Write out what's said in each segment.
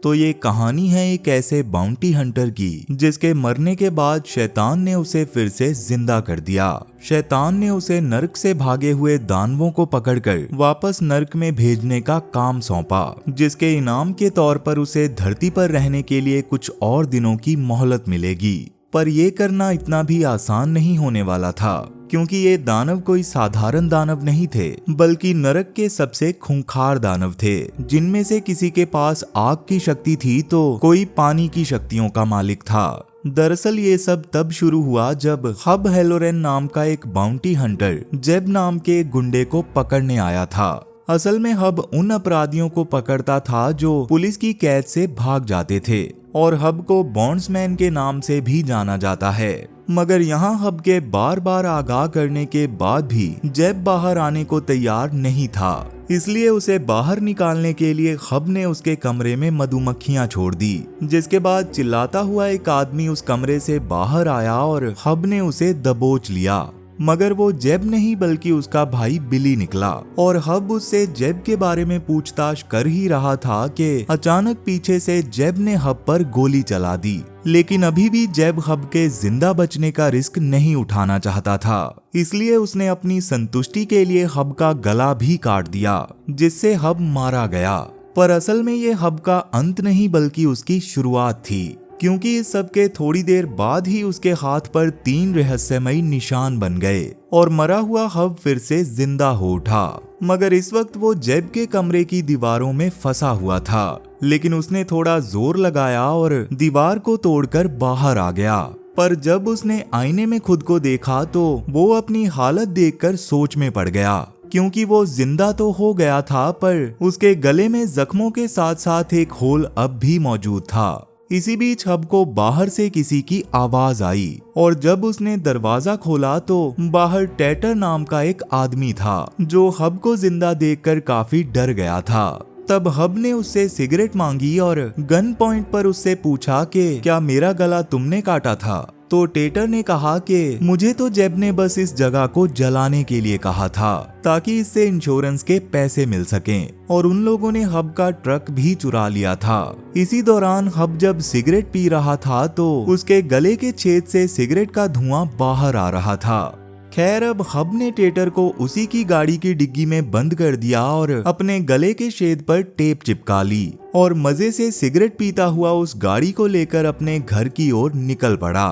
तो ये कहानी है एक ऐसे बाउंटी हंटर की जिसके मरने के बाद शैतान ने उसे फिर से जिंदा कर दिया। शैतान ने उसे नर्क से भागे हुए दानवों को पकड़कर वापस नर्क में भेजने का काम सौंपा, जिसके इनाम के तौर पर उसे धरती पर रहने के लिए कुछ और दिनों की मोहलत मिलेगी। पर यह करना इतना भी आसान नहीं होने वाला था, क्योंकि ये दानव कोई साधारण दानव नहीं थे, बल्कि नरक के सबसे खूंखार दानव थे, जिनमें से किसी के पास आग की शक्ति थी तो कोई पानी की शक्तियों का मालिक था। दरअसल ये सब तब शुरू हुआ जब हब हेलोरेन नाम का एक बाउंटी हंटर जेब नाम के एक गुंडे को पकड़ने आया था। असल में हब उन अपराधियों को पकड़ता था जो पुलिस की कैद से भाग जाते थे, और हब को बॉन्ड्समैन के नाम से भी जाना जाता है। मगर यहाँ हब के बार बार आगाह करने के बाद भी जेब बाहर आने को तैयार नहीं था, इसलिए उसे बाहर निकालने के लिए हब ने उसके कमरे में मधुमक्खियां छोड़ दी, जिसके बाद चिल्लाता हुआ एक आदमी उस कमरे से बाहर आया और हब ने उसे दबोच लिया। मगर वो जेब नहीं बल्कि उसका भाई बिली निकला, और हब उससे जेब के बारे में पूछताछ कर ही रहा था कि अचानक पीछे से जेब ने हब पर गोली चला दी। लेकिन अभी भी जेब हब के जिंदा बचने का रिस्क नहीं उठाना चाहता था, इसलिए उसने अपनी संतुष्टि के लिए हब का गला भी काट दिया, जिससे हब मारा गया। पर असल में ये हब का अंत नहीं बल्कि उसकी शुरुआत थी, क्योंकि इस सब के थोड़ी देर बाद ही उसके हाथ पर 3 रहस्यमयी निशान बन गए और मरा हुआ हब फिर से जिंदा हो उठा। मगर इस वक्त वो जेब के कमरे की दीवारों में फंसा हुआ था, लेकिन उसने थोड़ा जोर लगाया और दीवार को तोड़कर बाहर आ गया। पर जब उसने आईने में खुद को देखा तो वो अपनी हालत देखकर सोच में पड़ गया, क्योंकि वो जिंदा तो हो गया था, पर उसके गले में जख्मों के साथ साथ एक होल अब भी मौजूद था। इसी बीच हब को बाहर से किसी की आवाज आई, और जब उसने दरवाजा खोला तो बाहर टैटर नाम का एक आदमी था, जो हब को जिंदा देखकर काफी डर गया था। तब हब ने उससे सिगरेट मांगी और गन पॉइंट पर उससे पूछा कि क्या मेरा गला तुमने काटा था? तो टेटर ने कहा कि मुझे तो जेब ने बस इस जगह को जलाने के लिए कहा था, ताकि इससे इंश्योरेंस के पैसे मिल सकें, और उन लोगों ने हब का ट्रक भी चुरा लिया था। इसी दौरान हब जब सिगरेट पी रहा था तो उसके गले के छेद से सिगरेट का धुआं बाहर आ रहा था। खैर, अब हब ने टेटर को उसी की गाड़ी की डिग्गी में बंद कर दिया और अपने गले के छेद पर टेप चिपका ली, और मजे से सिगरेट पीता हुआ उस गाड़ी को लेकर अपने घर की ओर निकल पड़ा।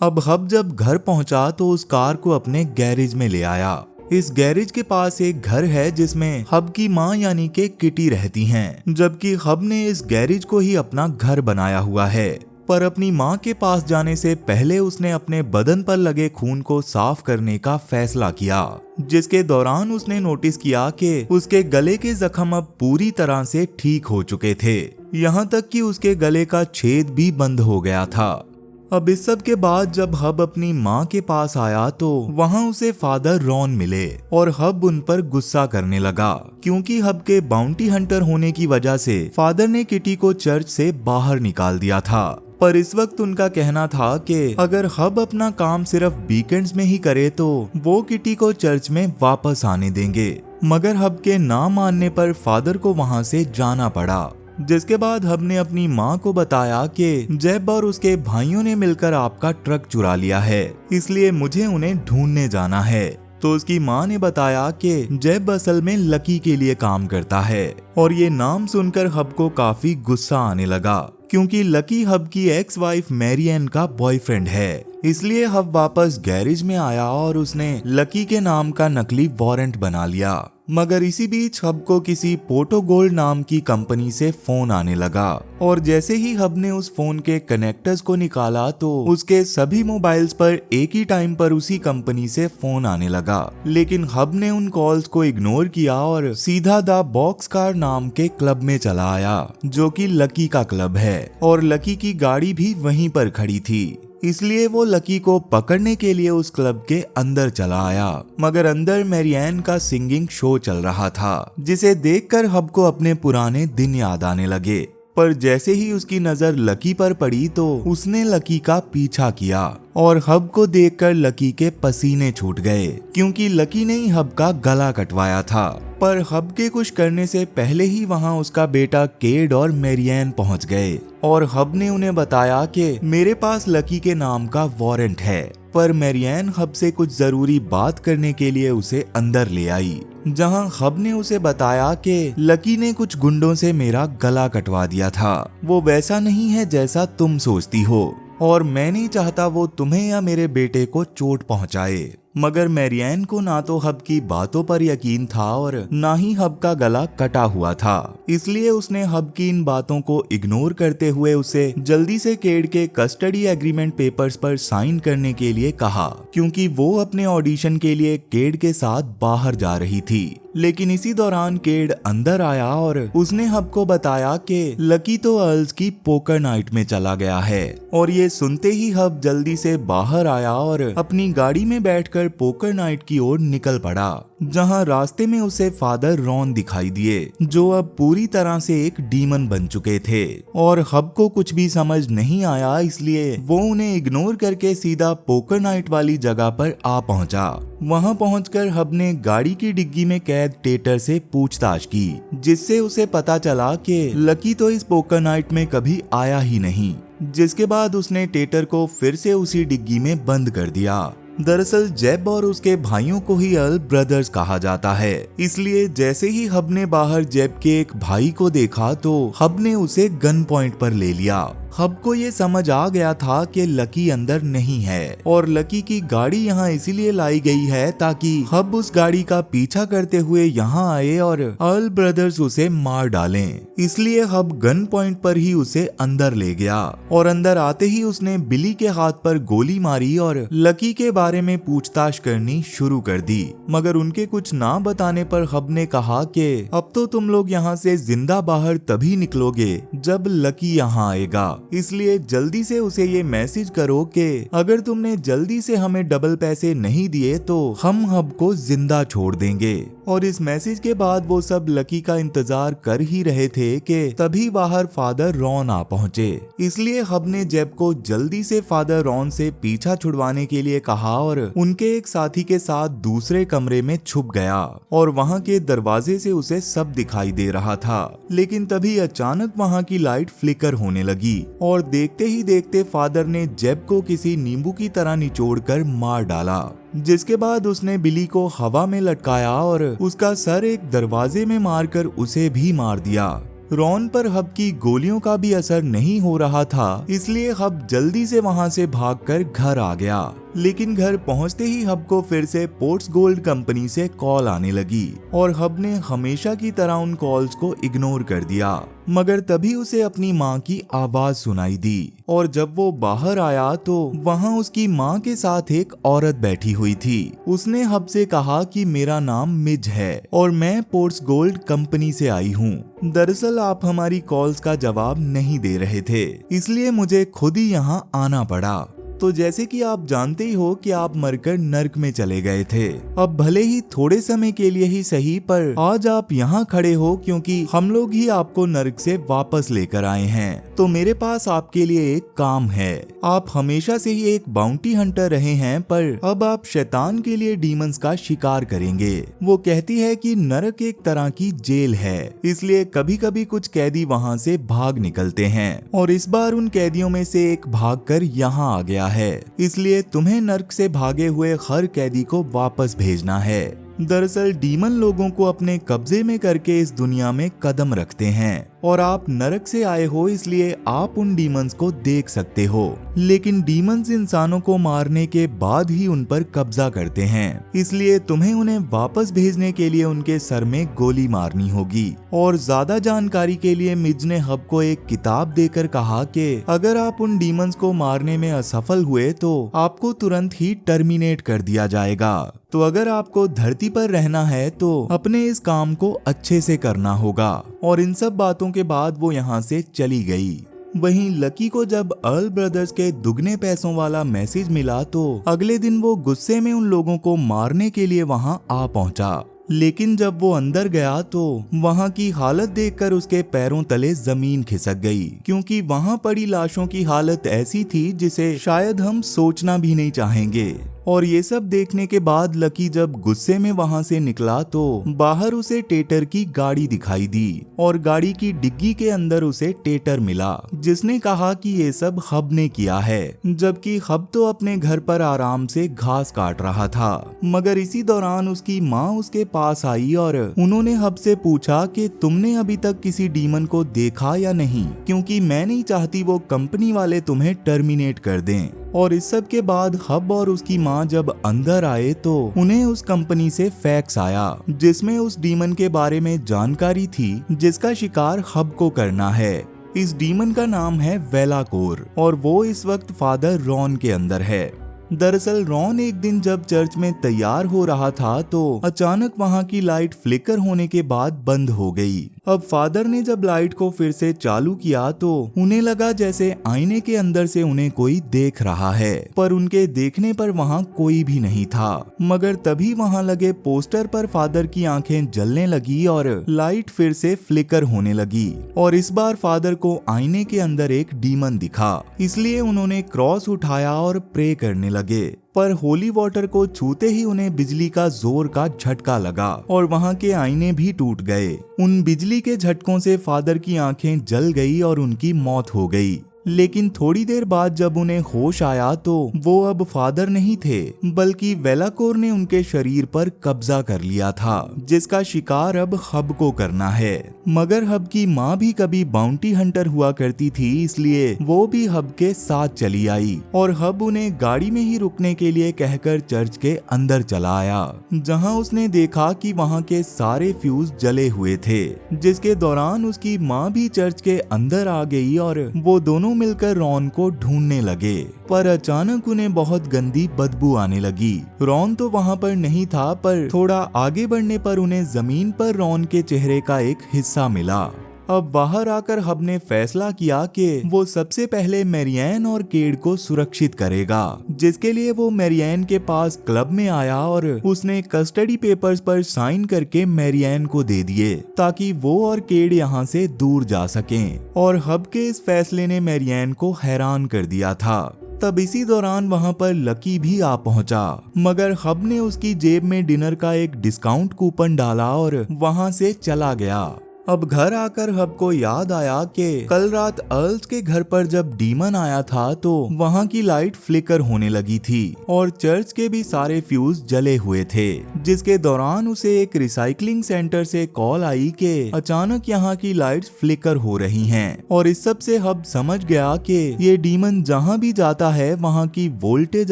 अब हब जब घर पहुंचा तो उस कार को अपने गैरेज में ले आया। इस गैरेज के पास एक घर है जिसमें हब की माँ यानी कि किटी रहती हैं, जबकि हब ने इस गैरेज को ही अपना घर बनाया हुआ है। पर अपनी माँ के पास जाने से पहले उसने अपने बदन पर लगे खून को साफ करने का फैसला किया, जिसके दौरान उसने नोटिस किया कि उसके गले के जख्म अब पूरी तरह से ठीक हो चुके थे, यहाँ तक कि उसके गले का छेद भी बंद हो गया था। अब इस सब के बाद जब हब अपनी माँ के पास आया तो वहाँ उसे फादर रॉन मिले, और हब उन पर गुस्सा करने लगा, क्योंकि हब के बाउंटी हंटर होने की वजह से फादर ने किटी को चर्च से बाहर निकाल दिया था। पर इस वक्त उनका कहना था कि अगर हब अपना काम सिर्फ वीकेंड्स में ही करे तो वो किटी को चर्च में वापस आने देंगे। मगर हब के ना मानने पर फादर को वहाँ से जाना पड़ा, जिसके बाद हब ने अपनी माँ को बताया कि जेब और उसके भाइयों ने मिलकर आपका ट्रक चुरा लिया है, इसलिए मुझे उन्हें ढूंढने जाना है। तो उसकी माँ ने बताया कि जेब असल में लकी के लिए काम करता है, और ये नाम सुनकर हब को काफी गुस्सा आने लगा, क्योंकि लकी हब की एक्स वाइफ मैरियन का बॉयफ्रेंड है। इसलिए हब वापस गैरेज में आया और उसने लकी के नाम का नकली वारंट बना लिया। मगर इसी बीच हब को किसी पोर्टो गोल्ड नाम की कंपनी से फोन आने लगा, और जैसे ही हब ने उस फोन के कनेक्टर्स को निकाला तो उसके सभी मोबाइल्स पर एक ही टाइम पर उसी कंपनी से फोन आने लगा। लेकिन हब ने उन कॉल्स को इग्नोर किया और सीधा द बॉक्स कार नाम के क्लब में चला आया, जो कि लकी का क्लब है, और लकी की गाड़ी भी वहीं पर खड़ी थी। इसलिए वो लकी को पकड़ने के लिए उस क्लब के अंदर चला आया। मगर अंदर मैरियन का सिंगिंग शो चल रहा था, जिसे देखकर हब को अपने पुराने दिन याद आने लगे। पर जैसे ही उसकी नजर लकी पर पड़ी तो उसने लकी का पीछा किया, और हब को देखकर लकी के पसीने छूट गए, क्योंकि लकी ने ही हब का गला कटवाया था। पर हब के कुछ करने से पहले ही वहाँ उसका बेटा केड और मैरियन पहुँच गए और हब ने उन्हें बताया कि मेरे पास लकी के नाम का वारंट है। पर मैरियन हब से कुछ जरूरी बात करने के लिए उसे अंदर ले आई, जहां हब ने उसे बताया कि लकी ने कुछ गुंडों से मेरा गला कटवा दिया था। वो वैसा नहीं है जैसा तुम सोचती हो और मैं नहीं चाहता वो तुम्हें या मेरे बेटे को चोट पहुंचाए। मगर मैरियन को ना तो हब की बातों पर यकीन था और ना ही हब का गला कटा हुआ था, इसलिए उसने हब की इन बातों को इग्नोर करते हुए उसे जल्दी से केड के कस्टडी एग्रीमेंट पेपर्स पर साइन करने के लिए कहा, क्योंकि वो अपने ऑडिशन के लिए केड के साथ बाहर जा रही थी। लेकिन इसी दौरान केड अंदर आया और उसने हब को बताया कि लकी तो अर्ल्स की पोकर नाइट में चला गया है। और ये सुनते ही हब जल्दी से बाहर आया और अपनी गाड़ी में बैठकर पोकर नाइट की ओर निकल पड़ा, जहां रास्ते में उसे फादर रॉन दिखाई दिए, जो अब पूरी तरह से एक डीमन बन चुके थे। और हब को कुछ भी समझ नहीं आया, इसलिए वो उन्हें इग्नोर करके सीधा पोकर नाइट वाली जगह पर आ पहुंचा। वहां पहुंचकर हब ने गाड़ी की डिग्गी में कैद टेटर से पूछताछ की, जिससे उसे पता चला कि लकी तो इस पोकर नाइट में कभी आया ही नहीं। जिसके बाद उसने टेटर को फिर से उसी डिग्गी में बंद कर दिया। दरअसल जेब और उसके भाइयों को ही अर्ल ब्रदर्स कहा जाता है, इसलिए जैसे ही हब ने बाहर जेब के एक भाई को देखा तो हब ने उसे गन पॉइंट पर ले लिया। हब को ये समझ आ गया था कि लकी अंदर नहीं है और लकी की गाड़ी यहाँ इसीलिए लाई गई है ताकि हब उस गाड़ी का पीछा करते हुए यहाँ आए और अर्ल ब्रदर्स उसे मार डालें। इसलिए हब गन पॉइंट पर ही उसे अंदर ले गया और अंदर आते ही उसने बिली के हाथ पर गोली मारी और लकी के बारे में पूछताछ करनी शुरू कर दी। मगर उनके कुछ ना बताने पर हब ने कहा कि अब तो तुम लोग यहाँ से जिंदा बाहर तभी निकलोगे जब लकी यहाँ आएगा, इसलिए जल्दी से उसे ये मैसेज करो कि अगर तुमने जल्दी से हमें डबल पैसे नहीं दिए तो हम हब को जिंदा छोड़ देंगे। और इस मैसेज के बाद वो सब लकी का इंतजार कर ही रहे थे कि तभी बाहर फादर रॉन आ पहुंचे। इसलिए हब ने जेब को जल्दी से फादर रॉन से पीछा छुड़वाने के लिए कहा और उनके एक साथी के साथ दूसरे कमरे में छुप गया और वहां के दरवाजे से उसे सब दिखाई दे रहा था। लेकिन तभी अचानक वहां की लाइट फ्लिकर होने लगी और देखते ही देखते फादर ने जेब को किसी नींबू की तरह निचोड़कर मार डाला, जिसके बाद उसने बिली को हवा में लटकाया और उसका सर एक दरवाजे में मारकर उसे भी मार दिया। रॉन पर हब की गोलियों का भी असर नहीं हो रहा था, इसलिए हब जल्दी से वहां से भागकर घर आ गया। लेकिन घर पहुंचते ही हब को फिर से पोर्ट्स गोल्ड कंपनी से कॉल आने लगी और हब ने हमेशा की तरह उन कॉल्स को इग्नोर कर दिया। मगर तभी उसे अपनी माँ की आवाज सुनाई दी और जब वो बाहर आया तो वहाँ उसकी माँ के साथ एक औरत बैठी हुई थी। उसने हब से कहा कि मेरा नाम मिज है और मैं पोर्ट्स गोल्ड कंपनी से आई हूँ। दरअसल आप हमारी कॉल्स का जवाब नहीं दे रहे थे, इसलिए मुझे खुद ही यहाँ आना पड़ा। तो जैसे कि आप जानते ही हो कि आप मरकर नर्क में चले गए थे, अब भले ही थोड़े समय के लिए ही सही, पर आज आप यहाँ खड़े हो क्योंकि हम लोग ही आपको नर्क से वापस लेकर आए हैं। तो मेरे पास आपके लिए एक काम है। आप हमेशा से ही एक बाउंटी हंटर रहे हैं, पर अब आप शैतान के लिए डीमंस का शिकार करेंगे। वो कहती है कि नरक एक तरह की जेल है, इसलिए कभी कभी कुछ कैदी वहाँ से भाग निकलते हैं और इस बार उन कैदियों में से एक भागकर यहाँ आ गया है। इसलिए तुम्हें नर्क से भागे हुए हर कैदी को वापस भेजना है। दरअसल डीमन लोगों को अपने कब्जे में करके इस दुनिया में कदम रखते हैं और आप नरक से आए हो, इसलिए आप उन डीमंस को देख सकते हो। लेकिन डीमंस इंसानों को मारने के बाद ही उन पर कब्जा करते हैं, इसलिए तुम्हें उन्हें वापस भेजने के लिए उनके सर में गोली मारनी होगी। और ज्यादा जानकारी के लिए मिज ने हब को एक किताब देकर कहा कि अगर आप उन डीमंस को मारने में असफल हुए तो आपको तुरंत ही टर्मिनेट कर दिया जाएगा। तो अगर आपको धरती पर रहना है तो अपने इस काम को अच्छे से करना होगा। और इन सब बातों के बाद वो यहाँ से चली गई। वहीं लकी को जब अर्ल ब्रदर्स के दुगने पैसों वाला मैसेज मिला तो अगले दिन वो गुस्से में उन लोगों को मारने के लिए वहाँ आ पहुंचा। लेकिन जब वो अंदर गया तो वहाँ की हालत देखकर उसके पैरों तले जमीन खिसक गई, क्योंकि वहाँ पड़ी लाशों की हालत ऐसी थी जिसे शायद हम सोचना भी नहीं चाहेंगे। और ये सब देखने के बाद लकी जब गुस्से में वहाँ से निकला तो बाहर उसे टेटर की गाड़ी दिखाई दी और गाड़ी की डिग्गी के अंदर उसे टेटर मिला, जिसने कहा कि ये सब हब ने किया है, जबकि हब तो अपने घर पर आराम से घास काट रहा था। मगर इसी दौरान उसकी माँ उसके पास आई और उन्होंने हब से पूछा कि तुमने अभी तक किसी डीमन को देखा या नहीं, क्योंकि मैं नहीं चाहती वो कंपनी वाले तुम्हें टर्मिनेट कर दें। और इस सब के बाद हब और उसकी माँ जब अंदर आए तो उन्हें उस कंपनी से फैक्स आया जिसमें उस डीमन के बारे में जानकारी थी जिसका शिकार हब को करना है। इस डीमन का नाम है वेलाकोर और वो इस वक्त फादर रॉन के अंदर है। दरअसल रॉन एक दिन जब चर्च में तैयार हो रहा था तो अचानक वहाँ की लाइट फ्लिकर होने के बाद बंद हो गई। अब फादर ने जब लाइट को फिर से चालू किया तो उन्हें लगा जैसे आईने के अंदर से उन्हें कोई देख रहा है, पर उनके देखने पर वहाँ कोई भी नहीं था। मगर तभी वहाँ लगे पोस्टर पर फादर की आंखें जलने लगी और लाइट फिर से फ्लिकर होने लगी और इस बार फादर को आईने के अंदर एक डीमन दिखा। इसलिए उन्होंने क्रॉस उठाया और प्रे करने लगे, पर होली वाटर को छूते ही उन्हें बिजली का जोर का झटका लगा और वहाँ के आईने भी टूट गए। उन बिजली के झटकों से फादर की आंखें जल गई और उनकी मौत हो गई। लेकिन थोड़ी देर बाद जब उन्हें होश आया तो वो अब फादर नहीं थे, बल्कि वेलाकोर ने उनके शरीर पर कब्जा कर लिया था, जिसका शिकार अब हब को करना है। मगर हब की माँ भी कभी बाउंटी हंटर हुआ करती थी, इसलिए वो भी हब के साथ चली आई और हब उन्हें गाड़ी में ही रुकने के लिए कहकर चर्च के अंदर चला आया, जहाँ उसने देखा कि वहाँ के सारे फ्यूज जले हुए थे, जिसके दौरान उसकी माँ भी चर्च के अंदर आ गई और वो दोनों मिलकर रॉन को ढूंढने लगे। पर अचानक उन्हें बहुत गंदी बदबू आने लगी। रॉन तो वहाँ पर नहीं था, पर थोड़ा आगे बढ़ने पर उन्हें जमीन पर रॉन के चेहरे का एक हिस्सा मिला। अब बाहर आकर हब ने फैसला किया कि वो सबसे पहले मैरियन और केड को सुरक्षित करेगा, जिसके लिए वो मैरियन के पास क्लब में आया और उसने कस्टडी पेपर्स पर साइन करके मैरियन को दे दिए ताकि वो और केड यहाँ से दूर जा सकें। और हब के इस फैसले ने मैरियन को हैरान कर दिया था। तब इसी दौरान वहाँ पर लकी भी आ पहुँचा, मगर हब ने उसकी जेब में डिनर का एक डिस्काउंट कूपन डाला और वहाँ से चला गया। अब घर आकर हब को याद आया कि कल रात अर्ल्स के घर पर जब डीमन आया था तो वहाँ की लाइट फ्लिकर होने लगी थी और चर्च के भी सारे फ्यूज जले हुए थे, जिसके दौरान उसे एक रिसाइकलिंग सेंटर से कॉल आई कि अचानक यहाँ की लाइट्स फ्लिकर हो रही हैं। और इस सब से हब समझ गया कि ये डीमन जहाँ भी जाता है वहाँ की वोल्टेज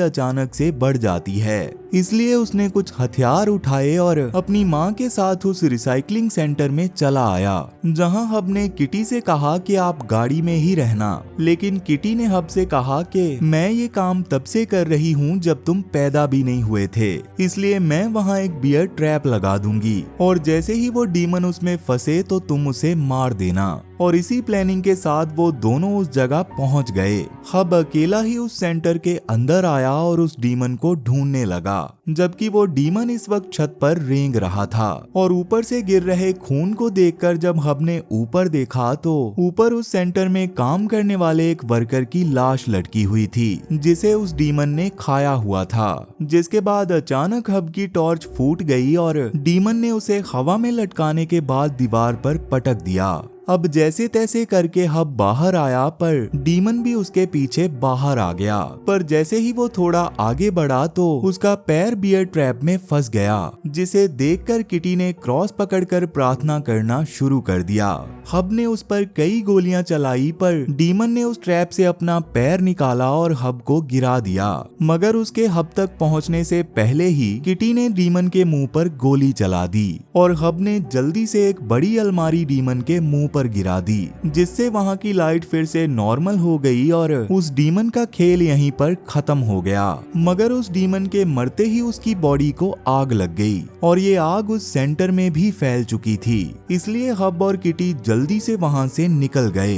अचानक से बढ़ जाती है। इसलिए उसने कुछ हथियार उठाए और अपनी माँ के साथ उस रिसाइकलिंग सेंटर में चला आया, जहां हब ने किटी से कहा कि आप गाड़ी में ही रहना। लेकिन किटी ने हब से कहा कि मैं ये काम तब से कर रही हूँ जब तुम पैदा भी नहीं हुए थे, इसलिए मैं वहाँ एक बियर ट्रैप लगा दूंगी और जैसे ही वो डीमन उसमें फंसे तो तुम उसे मार देना। और इसी प्लानिंग के साथ वो दोनों उस जगह पहुंच गए। हब अकेला ही उस सेंटर के अंदर आया और उस डीमन को ढूंढने लगा, जबकि वो डीमन इस वक्त छत पर रेंग रहा था और ऊपर से गिर रहे खून को देखकर जब हब ने ऊपर देखा तो ऊपर उस सेंटर में काम करने वाले एक वर्कर की लाश लटकी हुई थी, जिसे उस डीमन ने खाया हुआ था। जिसके बाद अचानक हब की टॉर्च फूट गई और डीमन ने उसे हवा में लटकाने के बाद दीवार पर पटक दिया। अब जैसे तैसे करके हब बाहर आया, पर डीमन भी उसके पीछे बाहर आ गया। पर जैसे ही वो थोड़ा आगे बढ़ा तो उसका पैर बियर ट्रैप में फंस गया, जिसे देखकर किटी ने क्रॉस पकड़कर प्रार्थना करना शुरू कर दिया। हब ने उस पर कई गोलियां चलाई, पर डीमन ने उस ट्रैप से अपना पैर निकाला और हब को गिरा दिया। मगर उसके हब तक पहुंचने से पहले ही किटी ने डीमन के मुंह पर गोली चला दी और हब ने जल्दी से एक बड़ी अलमारी डीमन के मुंह पर गिरा दी, जिससे वहां की लाइट फिर से नॉर्मल हो गई और उस डीमन का खेल यहीं पर खत्म हो गया। मगर उस डीमन के मरते ही उसकी बॉडी को आग लग गई और ये आग उस सेंटर में भी फैल चुकी थी, इसलिए हब और किटी जल्दी से वहां से निकल गए।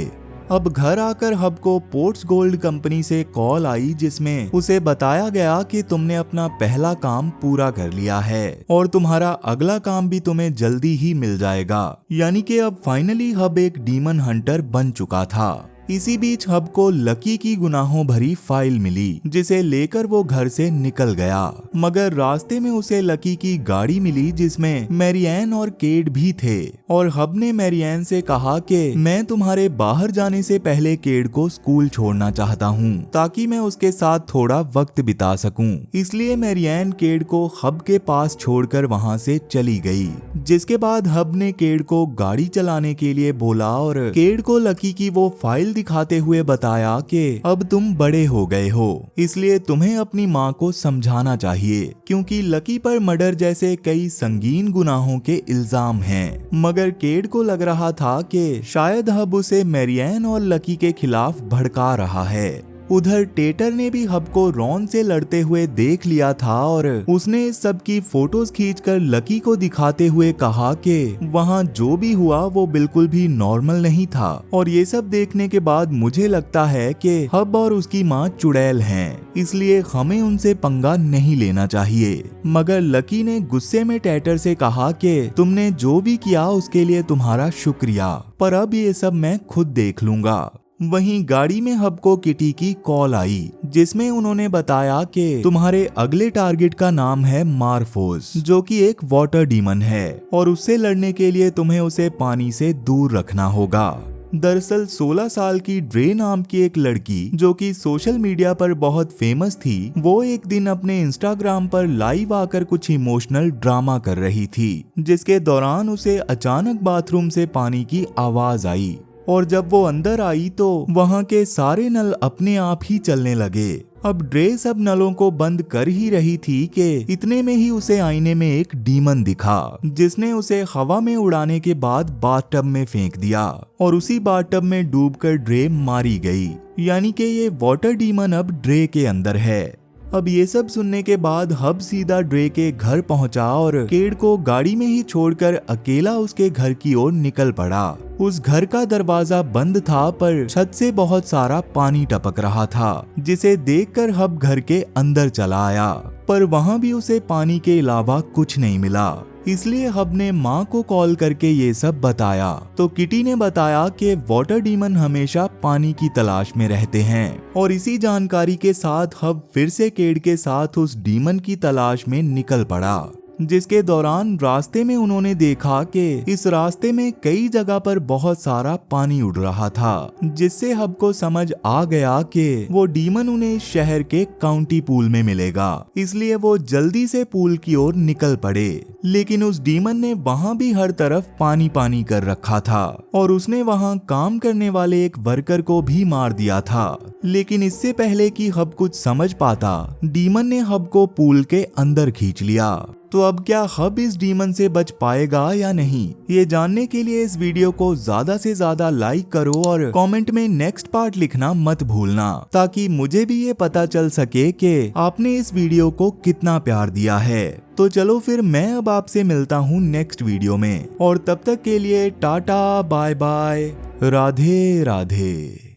अब घर आकर हब को पोर्ट्स गोल्ड कंपनी से कॉल आई, जिसमें उसे बताया गया कि तुमने अपना पहला काम पूरा कर लिया है और तुम्हारा अगला काम भी तुम्हें जल्दी ही मिल जाएगा। यानी कि अब फाइनली हब एक डीमन हंटर बन चुका था। इसी बीच हब को लकी की गुनाहों भरी फाइल मिली, जिसे लेकर वो घर से निकल गया। मगर रास्ते में उसे लकी की गाड़ी मिली जिसमें मैरिएन और केट भी थे, और हब ने मैरिएन से कहा कि मैं तुम्हारे बाहर जाने से पहले केट को स्कूल छोड़ना चाहता हूँ ताकि मैं उसके साथ थोड़ा वक्त बिता सकूं। इसलिए मैरिएन केट को हब के पास छोड़कर वहाँ से चली गई, जिसके बाद हब ने केट को गाड़ी चलाने के लिए बोला और केट को लकी की वो फाइल दिखाते हुए बताया कि अब तुम बड़े हो गए हो, इसलिए तुम्हें अपनी माँ को समझाना चाहिए क्योंकि लकी पर मर्डर जैसे कई संगीन गुनाहों के इल्जाम हैं। मगर केट को लग रहा था कि शायद हब उसे मैरिएन और लकी के खिलाफ भड़का रहा है। उधर टेटर ने भी हब को रॉन से लड़ते हुए देख लिया था और उसने इस सब की फोटोज खींचकर लकी को दिखाते हुए कहा कि वहाँ जो भी हुआ वो बिल्कुल भी नॉर्मल नहीं था। और ये सब देखने के बाद मुझे लगता है कि हब और उसकी माँ चुड़ैल हैं, इसलिए हमें उनसे पंगा नहीं लेना चाहिए। मगर लकी ने गुस्से में टेटर से कहा कि तुमने जो भी किया उसके लिए तुम्हारा शुक्रिया, पर अब ये सब मैं खुद देख लूंगा। वहीं गाड़ी में हब को किटी की कॉल आई, जिसमें उन्होंने बताया कि तुम्हारे अगले टारगेट का नाम है मार्फोस, जो कि एक वाटर डीमन है और उससे लड़ने के लिए तुम्हें उसे पानी से दूर रखना होगा। दरअसल 16 साल की ड्रे नाम की एक लड़की जो कि सोशल मीडिया पर बहुत फेमस थी, वो एक दिन अपने इंस्टाग्राम पर लाइव आकर कुछ इमोशनल ड्रामा कर रही थी, जिसके दौरान उसे अचानक बाथरूम से पानी की आवाज आई और जब वो अंदर आई तो वहाँ के सारे नल अपने आप ही चलने लगे। अब ड्रे सब नलों को बंद कर ही रही थी कि इतने में ही उसे आईने में एक डीमन दिखा, जिसने उसे हवा में उड़ाने के बाद बाथटब में फेंक दिया और उसी बाथटब में डूबकर ड्रे मारी गई। यानी कि ये वाटर डीमन अब ड्रे के अंदर है। अब ये सब सुनने के बाद हब सीधा ड्रे के घर पहुंचा और केट को गाड़ी में ही छोड़कर अकेला उसके घर की ओर निकल पड़ा। उस घर का दरवाजा बंद था पर छत से बहुत सारा पानी टपक रहा था, जिसे देखकर हब घर के अंदर चला आया, पर वहां भी उसे पानी के अलावा कुछ नहीं मिला। इसलिए हब ने माँ को कॉल करके ये सब बताया तो किटी ने बताया कि वाटर डीमन हमेशा पानी की तलाश में रहते हैं, और इसी जानकारी के साथ हब फिर से केट के साथ उस डीमन की तलाश में निकल पड़ा, जिसके दौरान रास्ते में उन्होंने देखा कि इस रास्ते में कई जगह पर बहुत सारा पानी उड़ रहा था, जिससे हब को समझ आ गया कि वो डीमन उन्हें शहर के काउंटी पूल में मिलेगा। इसलिए वो जल्दी से पूल की ओर निकल पड़े, लेकिन उस डीमन ने वहाँ भी हर तरफ पानी पानी कर रखा था और उसने वहाँ काम करने वाले एक वर्कर को भी मार दिया था। लेकिन इससे पहले कि हब कुछ समझ पाता, डीमन ने हब को पूल के अंदर खींच लिया। तो अब क्या हब इस डीमन से बच पाएगा या नहीं, ये जानने के लिए इस वीडियो को ज्यादा से ज्यादा लाइक करो और कमेंट में नेक्स्ट पार्ट लिखना मत भूलना, ताकि मुझे भी ये पता चल सके कि आपने इस वीडियो को कितना प्यार दिया है। तो चलो फिर मैं अब आपसे मिलता हूँ नेक्स्ट वीडियो में, और तब तक के लिए tata bye bye, Radhe Radhe.